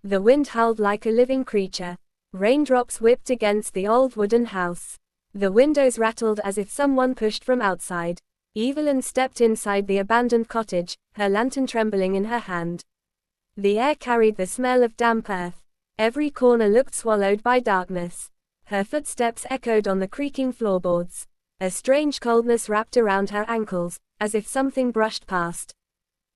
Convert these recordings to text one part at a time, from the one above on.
The wind howled like a living creature. Raindrops whipped against the old wooden house. The windows rattled as if someone pushed from outside. Evelyn stepped inside the abandoned cottage, her lantern trembling in her hand. The air carried the smell of damp earth. Every corner looked swallowed by darkness. Her footsteps echoed on the creaking floorboards. A strange coldness wrapped around her ankles, as if something brushed past.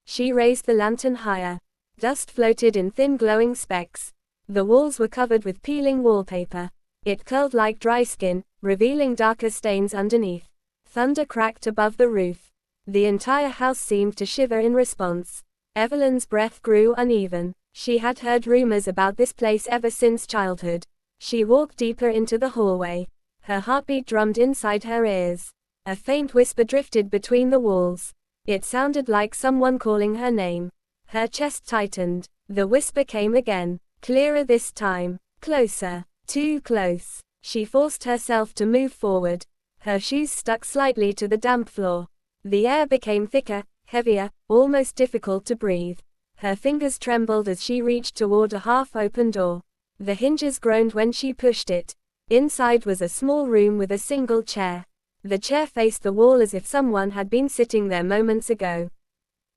She raised the lantern higher. Dust floated in thin glowing specks. The walls were covered with peeling wallpaper. It curled like dry skin, revealing darker stains underneath. Thunder cracked above the roof. The entire house seemed to shiver in response. Evelyn's breath grew uneven. She had heard rumors about this place ever since childhood. She walked deeper into the hallway. Her heartbeat drummed inside her ears. A faint whisper drifted between the walls. It sounded like someone calling her name. Her chest tightened. The whisper came again, clearer this time. Closer. Too close. She forced herself to move forward. Her shoes stuck slightly to the damp floor. The air became thicker, heavier, almost difficult to breathe. Her fingers trembled as she reached toward a half-open door. The hinges groaned when she pushed it. Inside was a small room with a single chair. The chair faced the wall as if someone had been sitting there moments ago.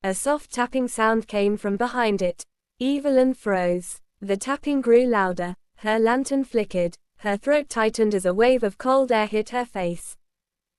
A soft tapping sound came from behind it. Evelyn froze. The tapping grew louder. Her lantern flickered. Her throat tightened as a wave of cold air hit her face.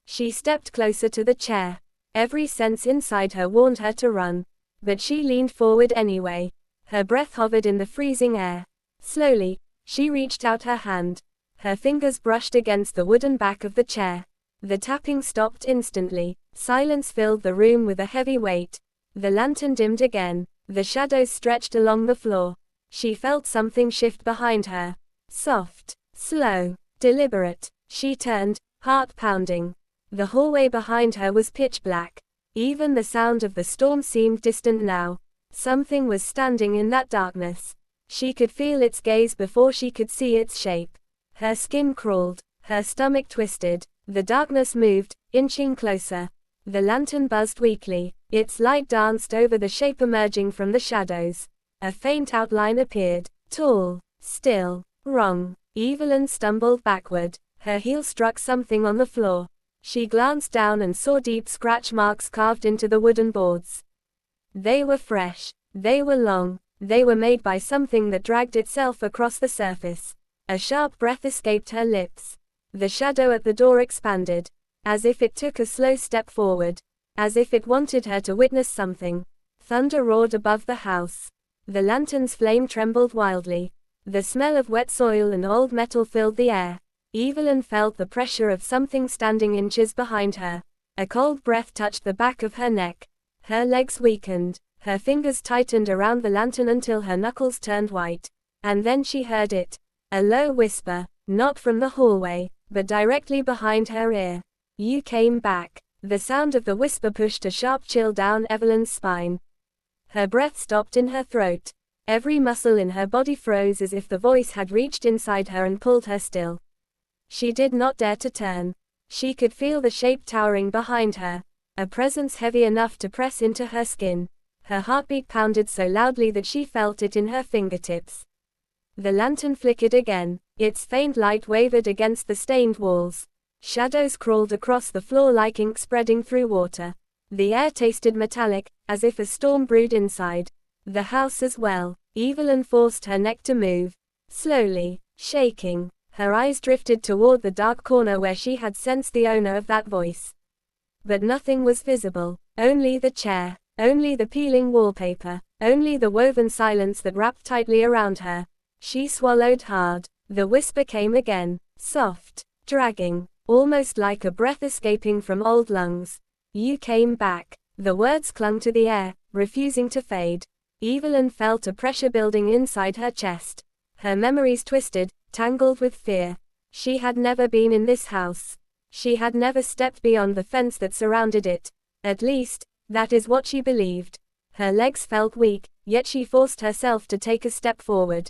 She stepped closer to the chair. Every sense inside her warned her to run. But she leaned forward anyway. Her breath hovered in the freezing air. Slowly, she reached out her hand. Her fingers brushed against the wooden back of the chair. The tapping stopped instantly. Silence filled the room with a heavy weight. The lantern dimmed again. The shadows stretched along the floor. She felt something shift behind her. Soft, slow, deliberate. She turned, heart pounding. The hallway behind her was pitch black. Even the sound of the storm seemed distant now. Something was standing in that darkness. She could feel its gaze before she could see its shape. Her skin crawled. Her stomach twisted. The darkness moved, inching closer. The lantern buzzed weakly. Its light danced over the shape emerging from the shadows. A faint outline appeared. Tall. Still. Wrong. Evelyn stumbled backward. Her heel struck something on the floor. She glanced down and saw deep scratch marks carved into the wooden boards. They were fresh. They were long. They were made by something that dragged itself across the surface. A sharp breath escaped her lips. The shadow at the door expanded. As if it took a slow step forward. As if it wanted her to witness something. Thunder roared above the house. The lantern's flame trembled wildly. The smell of wet soil and old metal filled the air. Evelyn felt the pressure of something standing inches behind her. A cold breath touched the back of her neck. Her legs weakened. Her fingers tightened around the lantern until her knuckles turned white. And then she heard it. A low whisper, not from the hallway, but directly behind her ear. "You came back." The sound of the whisper pushed a sharp chill down Evelyn's spine. Her breath stopped in her throat. Every muscle in her body froze as if the voice had reached inside her and pulled her still. She did not dare to turn. She could feel the shape towering behind her. A presence heavy enough to press into her skin. Her heartbeat pounded so loudly that she felt it in her fingertips. The lantern flickered again. Its faint light wavered against the stained walls. Shadows crawled across the floor like ink spreading through water. The air tasted metallic, as if a storm brewed inside. The house as well. Evelyn forced her neck to move. Slowly, shaking. Her eyes drifted toward the dark corner where she had sensed the owner of that voice. But nothing was visible. Only the chair. Only the peeling wallpaper. Only the woven silence that wrapped tightly around her. She swallowed hard. The whisper came again. Soft. Dragging. Almost like a breath escaping from old lungs. "You came back." The words clung to the air, refusing to fade. Evelyn felt a pressure building inside her chest. Her memories twisted, tangled with fear. She had never been in this house. She had never stepped beyond the fence that surrounded it. At least, that is what she believed. Her legs felt weak, yet she forced herself to take a step forward.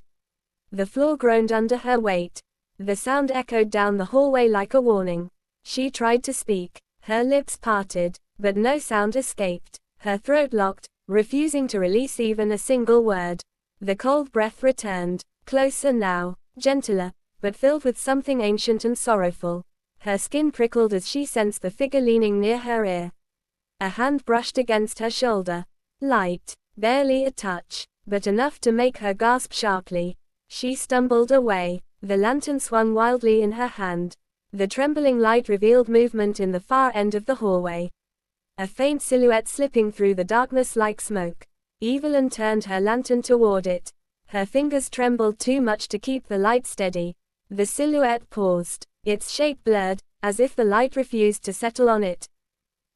The floor groaned under her weight. The sound echoed down the hallway like a warning. She tried to speak. Her lips parted, but no sound escaped. Her throat locked, refusing to release even a single word. The cold breath returned, closer now, gentler, but filled with something ancient and sorrowful. Her skin prickled as she sensed the figure leaning near her ear. A hand brushed against her shoulder. Light, barely a touch, but enough to make her gasp sharply. She stumbled away. The lantern swung wildly in her hand. The trembling light revealed movement in the far end of the hallway. A faint silhouette slipping through the darkness like smoke. Evelyn turned her lantern toward it. Her fingers trembled too much to keep the light steady. The silhouette paused, its shape blurred, as if the light refused to settle on it.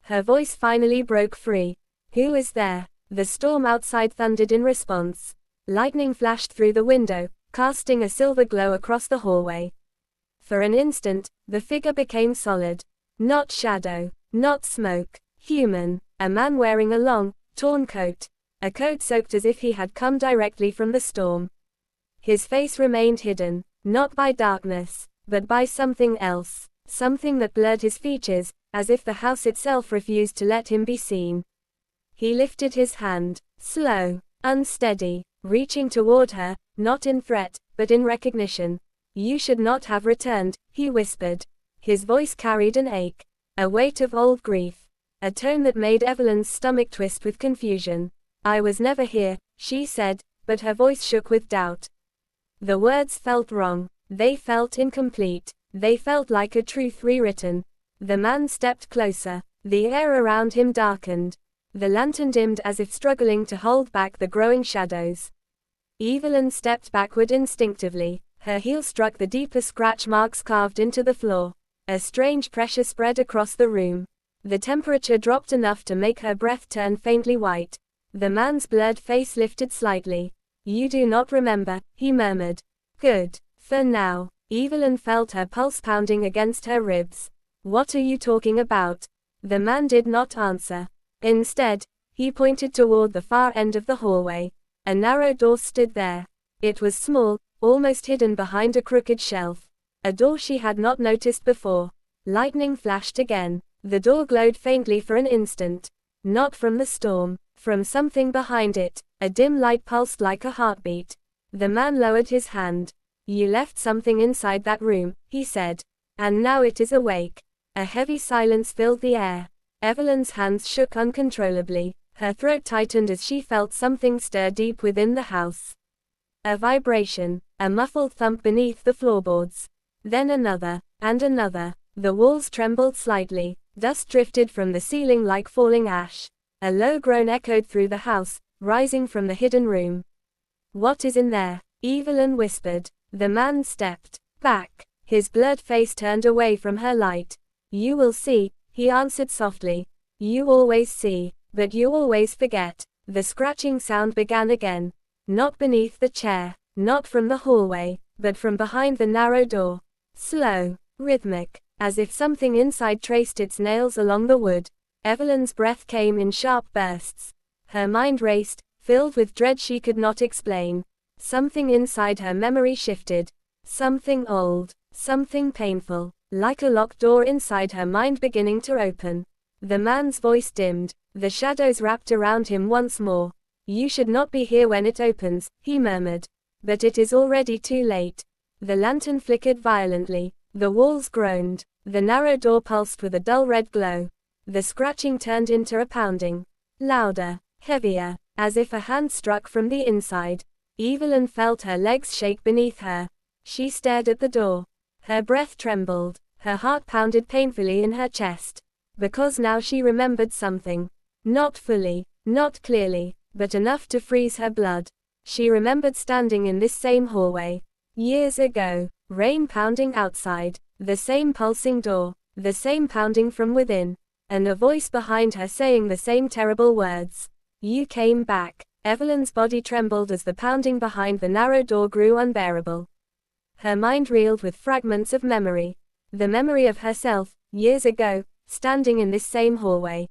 Her voice finally broke free. "Who is there?" The storm outside thundered in response. Lightning flashed through the window, casting a silver glow across the hallway. For an instant, the figure became solid. Not shadow, not smoke, human. A man wearing a long, torn coat. A coat soaked as if he had come directly from the storm. His face remained hidden, not by darkness, but by something else. Something that blurred his features, as if the house itself refused to let him be seen. He lifted his hand, slow, unsteady, reaching toward her, not in threat, but in recognition. "You should not have returned," he whispered. His voice carried an ache, a weight of old grief, a tone that made Evelyn's stomach twist with confusion. "I was never here," she said, but her voice shook with doubt. The words felt wrong. They felt incomplete. They felt like a truth rewritten. The man stepped closer. The air around him darkened. The lantern dimmed as if struggling to hold back the growing shadows. Evelyn stepped backward instinctively. Her heel struck the deeper scratch marks carved into the floor. A strange pressure spread across the room. The temperature dropped enough to make her breath turn faintly white. The man's blurred face lifted slightly. "You do not remember," he murmured. "Good. For now." Evelyn felt her pulse pounding against her ribs. "What are you talking about?" The man did not answer. Instead, he pointed toward the far end of the hallway. A narrow door stood there. It was small, almost hidden behind a crooked shelf. A door she had not noticed before. Lightning flashed again. The door glowed faintly for an instant. Not from the storm, from something behind it. A dim light pulsed like a heartbeat. The man lowered his hand. "You left something inside that room," he said. "And now it is awake." A heavy silence filled the air. Evelyn's hands shook uncontrollably. Her throat tightened as she felt something stir deep within the house. A vibration, a muffled thump beneath the floorboards. Then another, and another. The walls trembled slightly. Dust drifted from the ceiling like falling ash. A low groan echoed through the house, rising from the hidden room. "What is in there?" Evelyn whispered. The man stepped back. His blurred face turned away from her light. "You will see," he answered softly. "You always see, but you always forget." The scratching sound began again. Not beneath the chair, not from the hallway, but from behind the narrow door. Slow, rhythmic, as if something inside traced its nails along the wood. Evelyn's breath came in sharp bursts. Her mind raced, filled with dread she could not explain. Something inside her memory shifted. Something old, something painful, like a locked door inside her mind beginning to open. The man's voice dimmed. The shadows wrapped around him once more. "You should not be here when it opens," he murmured. "But it is already too late." The lantern flickered violently. The walls groaned. The narrow door pulsed with a dull red glow. The scratching turned into a pounding. Louder, heavier, as if a hand struck from the inside. Evelyn felt her legs shake beneath her. She stared at the door. Her breath trembled. Her heart pounded painfully in her chest. Because now she remembered something. Not fully, not clearly, but enough to freeze her blood. She remembered standing in this same hallway. Years ago, rain pounding outside, the same pulsing door, the same pounding from within, and a voice behind her saying the same terrible words. "You came back." Evelyn's body trembled as the pounding behind the narrow door grew unbearable. Her mind reeled with fragments of memory. The memory of herself, years ago, standing in this same hallway.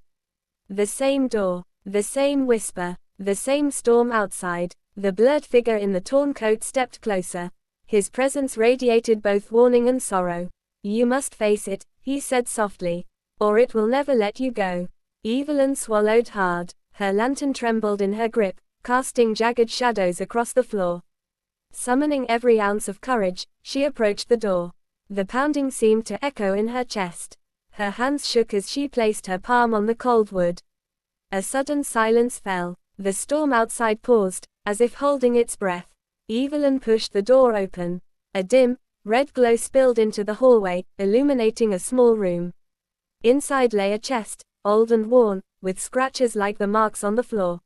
The same door, the same whisper, the same storm outside. The blurred figure in the torn coat stepped closer. His presence radiated both warning and sorrow. "You must face it," he said softly, "or it will never let you go." Evelyn swallowed hard. Her lantern trembled in her grip, casting jagged shadows across the floor. Summoning every ounce of courage, she approached the door. The pounding seemed to echo in her chest. Her hands shook as she placed her palm on the cold wood. A sudden silence fell. The storm outside paused, as if holding its breath. Evelyn pushed the door open. A dim, red glow spilled into the hallway, illuminating a small room. Inside lay a chest, old and worn, with scratches like the marks on the floor.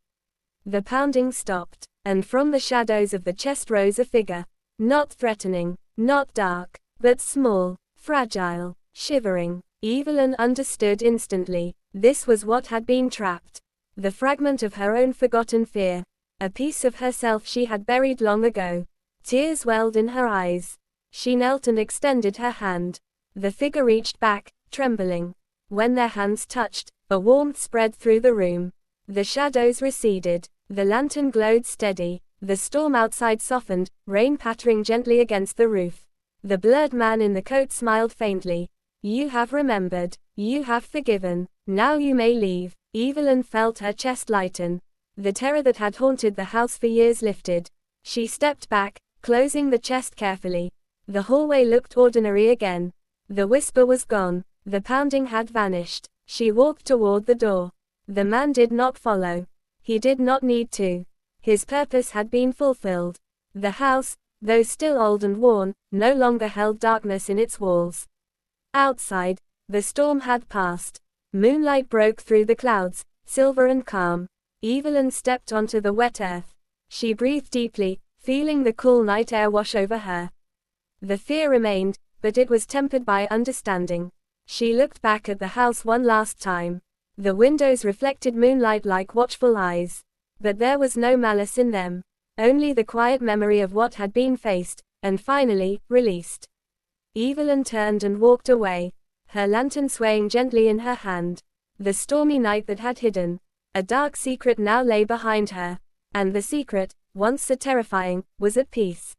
The pounding stopped, and from the shadows of the chest rose a figure. Not threatening, not dark, but small, fragile, shivering. Evelyn understood instantly. This was what had been trapped. The fragment of her own forgotten fear. A piece of herself she had buried long ago. Tears welled in her eyes. She knelt and extended her hand. The figure reached back, trembling. When their hands touched, a warmth spread through the room. The shadows receded. The lantern glowed steady. The storm outside softened, rain pattering gently against the roof. The blurred man in the coat smiled faintly. You have remembered. You have forgiven. Now you may leave. Evelyn felt her chest lighten. The terror that had haunted the house for years lifted. She stepped back, closing the chest carefully. The hallway looked ordinary again. The whisper was gone. The pounding had vanished. She walked toward the door. The man did not follow. He did not need to. His purpose had been fulfilled. The house, though still old and worn, no longer held darkness in its walls. Outside, the storm had passed. Moonlight broke through the clouds, silver and calm. Evelyn stepped onto the wet earth. She breathed deeply, feeling the cool night air wash over her. The fear remained, but it was tempered by understanding. She looked back at the house one last time. The windows reflected moonlight like watchful eyes. But there was no malice in them. Only the quiet memory of what had been faced, and finally, released. Evelyn turned and walked away, her lantern swaying gently in her hand. The stormy night that had hidden a dark secret now lay behind her. And the secret, once so terrifying, was at peace.